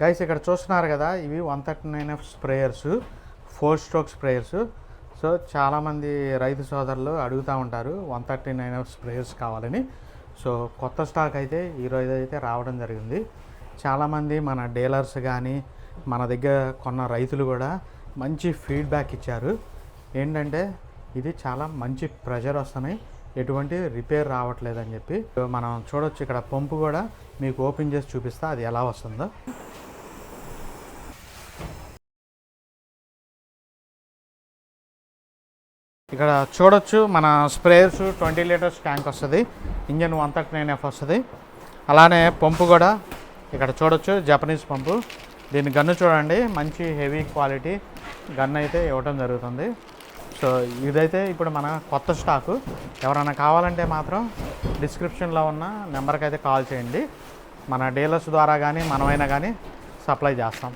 Guys ఇక్కడ చూస్తున్నారు కదా, ఇవి 139F sprayers, 4 stroke sprayers. So చాలామంది రైతు సోదరులు అడుగుతూ ఉంటారు 139F స్ప్రేయర్స్ కావాలని. సో కొత్త స్టాక్ అయితే ఈరోజు అయితే రావడం జరిగింది. చాలామంది మన డీలర్స్ కానీ మన దగ్గర కొన్న రైతులు కూడా మంచి ఫీడ్బ్యాక్ ఇచ్చారు. ఏంటంటే ఇది చాలా మంచి ప్రెజర్ వస్తున్నాయి, ఎటువంటి రిపేర్ రావట్లేదని చెప్పి. మనం చూడొచ్చు ఇక్కడ పంపు కూడా మీకు ఓపెన్ చేసి చూపిస్తా అది ఎలా వస్తుందో. ఇక్కడ చూడొచ్చు మన స్ప్రేయర్స్ 20 లీటర్స్ ట్యాంక్ వస్తుంది, ఇంజన్ 139F వస్తుంది. అలానే పంపు కూడా ఇక్కడ చూడొచ్చు, జపనీస్ పంపు. దీని గన్ను చూడండి, మంచి హెవీ క్వాలిటీ గన్ అయితే ఇవ్వడం జరుగుతుంది. సో ఇదైతే ఇప్పుడు మన కొత్త స్టాకు. ఎవరైనా కావాలంటే మాత్రం డిస్క్రిప్షన్లో ఉన్న నెంబర్కి అయితే కాల్ చేయండి. మన డీలర్స్ ద్వారా కానీ మనమైనా కానీ సప్లై చేస్తాం.